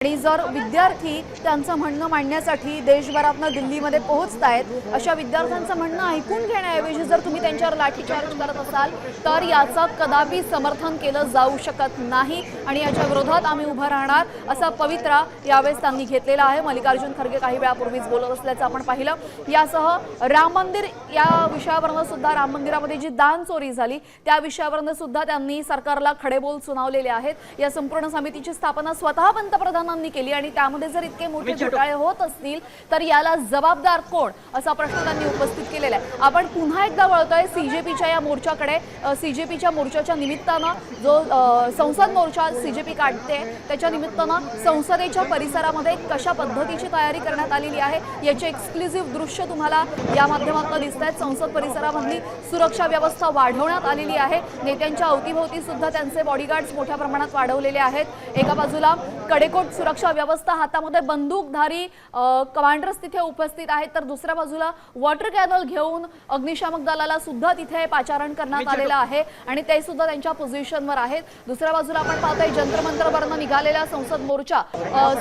आणि जर विद्यार्थी त्यांचं म्हणणं मांडण्यासाठी देशभरातून दिल्लीमध्ये पोहोचतायत अशा विद्यार्थ्यांचं म्हणणं ऐकून घेण्याऐवजी जर तुम्ही त्यांच्यावर लाठीचार्ज करत असाल तर याचं कदापि समर्थन केलं जाऊ शकत नाही आणि याच्या विरोधात आम्ही उभं राहणार असा पवित्रा यावेळेस त्यांनी घेतलेला आहे। मल्लिकार्जुन खरगे काही वेळापूर्वीच बोलत असल्याचं आपण पाहिलं। यासह राम मंदिर या विषयावरून सुद्धा राम मंदिरामध्ये जी दान चोरी झाली त्या विषयावरून सुद्धा त्यांनी सरकारला खडेबोल सुनावलेले आहेत। या संपूर्ण समितीची स्थापना स्वतः पंतप्रधान केली आणि त्यामध्ये जर इतके मोठे घोटाळे होत असतील तर याला जबाबदार कोण असा प्रश्न त्यांनी उपस्थित केलेला आहे। आपण पुन्हा एकदा वळतोय सीजेपीच्या या मोर्चाकडे। सीजेपीच्या मोर्चाच्या निमित्तानं जो संसद मोर्चा सीजेपी काढते त्याच्या निमित्तानं संसदेच्या परिसरामध्ये कशा पद्धतीची तयारी करण्यात आलेली आहे याचे एक्सक्लुझिव्ह दृश्य तुम्हाला या माध्यमातून दिसतात। संसद परिसरामधली सुरक्षा व्यवस्था वाढवण्यात आलेली आहे। नेत्यांच्या अवतीभोवती सुद्धा त्यांचे बॉडीगार्ड्स मोठ्या प्रमाणात वाढवलेले आहेत। एका बाजूला कडेकोट सुरक्षा व्यवस्था, हातामध्ये बंदूकधारी कमांडर्स तिथे उपस्थित आहेत तर दुसऱ्या बाजूला वॉटर कॅनल घेऊन अग्निशामक दलाला सुद्धा तिथे पाचारण करण्यात आलेलं आहे आणि ते सुद्धा त्यांच्या पोझिशनवर आहेत। दुसऱ्या बाजूला आपण पाहतोय जंतर मंतरवरून निघालेला संसद मोर्चा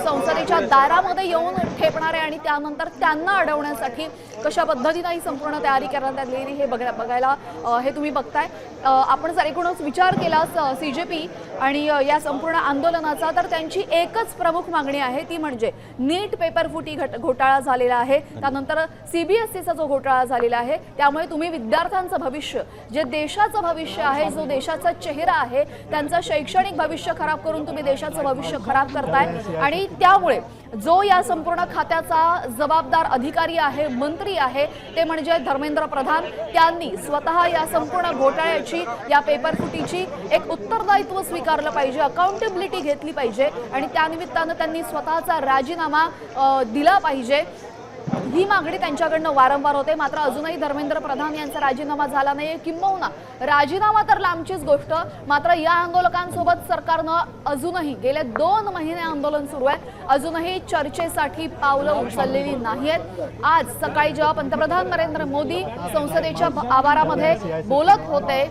संसदेच्या दारामध्ये येऊन ठेपणारे आणि त्यानंतर त्यांना अडवण्यासाठी कशा पद्धतीने ही संपूर्ण तयारी करण्यात आलेली हे बघायला हे तुम्ही बघताय। आपण जर एकूणच विचार केला सीजेपी आणि या संपूर्ण आंदोलनाचा तर त्यांची एकच प्रमुख मागणी आहे ती म्हणजे नीट पेपर फुटी घोटाळा झालेला आहे, त्यानंतर सीबीएसईचा जो घोटाळा झालेला आहे त्यामुळे तुम्ही विद्यार्थ्यांचं भविष्य, जे देशाचं भविष्य आहे, जो देशाचा चेहरा आहे, त्यांचं शैक्षणिक भविष्य खराब करून तुम्ही देशाचं भविष्य खराब करताय आणि त्यामुळे जो या संपूर्ण खात्याचा जबाबदार अधिकारी आहे, मंत्री आहे ते म्हणजे धर्मेंद्र प्रधान, त्यांनी स्वतः या संपूर्ण घोटाळ्याची, या पेपर फुटीची एक उत्तरदायित्व स्वीकारलं पाहिजे, अकाउंटेबिलिटी घेतली पाहिजे आणि त्यानिमित्तानं त्यांनी स्वतःचा राजीनामा दिला पाहिजे। ही मागणी त्यांच्याकडनं वारंवार होते। मात्र अजूनही धर्मेंद्र प्रधान यांचा राजीनामा झाला नाही। किंबहुना राजीनामा तर लांबचीच गोष्ट, मात्र या आंदोलकांसोबत सरकारनं अजूनही गेले 2 महिने आंदोलन सुरू आहे, अजूनही चर्चेसाठी पावलं उचललेली नाहीत। आज सकाळी जेव्हा पंतप्रधान नरेंद्र मोदी संसदेच्या आवारामध्ये बोलत होते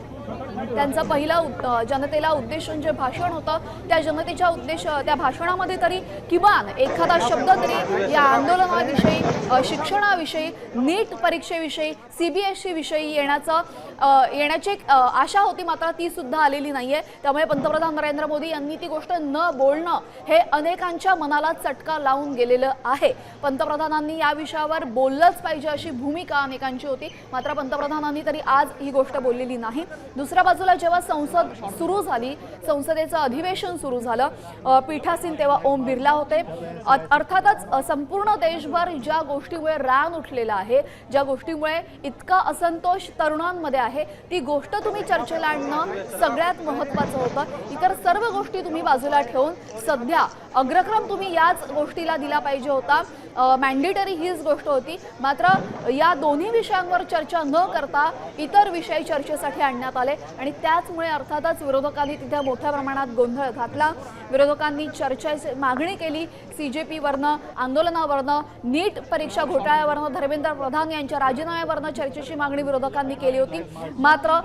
त्यांचं पहिलं जनतेला उद्देशून जे भाषण होतं त्या भाषणामध्ये तरी किमान एखादा शब्द तरी या आंदोलनाविषयी, शिक्षणाविषयी, नीट परीक्षेविषयी, सीबीएसई विषयी येण्याची आशा होती, मात्र ती सुद्धा आलेली नाहीये। त्यामुळे पंतप्रधान नरेंद्र मोदी यांनी ती गोष्ट न बोलणं हे अनेकांच्या मनाला चटका लावून गेलेलं आहे। पंतप्रधानांनी या विषयावर बोललंच पाहिजे अशी भूमिका अनेकांची होती, मात्र पंतप्रधानांनी तरी आज ही गोष्ट बोललेली नाही। दुसऱ्या बाजूला जेव्हा संसद सुरू झाली, संसदेचं अधिवेशन सुरू झालं, पीठासीन तेव्हा ओम बिर्ला होते। अर्थातच संपूर्ण देशभर ज्या गोष्टीमुळे रान उठलेला आहे, ज्या गोष्टीमुळे इतका असंतोष तरुणांमध्ये आहे, ती गोष्ट तुम्ही चर्चेला आणणं सगळ्यात महत्त्वाचं होतं। इतर सर्व गोष्टी तुम्ही बाजूला ठेवून सध्या अग्रक्रम तुम्ही याच गोष्टीला दिला पाहिजे होता, मॅन्डेटरी हीच गोष्ट होती। मात्र या दोन्ही विषयांवर चर्चा न करता इतर विषय चर्चेसाठी आणण्यात आले आणि त्याचमुळे अर्थातच विरोधकांनी तिथे मोठ्या प्रमाणात गोंधळ घातला। विरोधकांनी चर्चेची मागणी केली, सीजेपीवरनं, आंदोलनावरनं, नीट परीक्षा घोटाळ्यावरनं, धर्मेंद्र प्रधान यांच्या राजीनाम्यावरनं चर्चेची मागणी विरोधकांनी केली होती, मात्र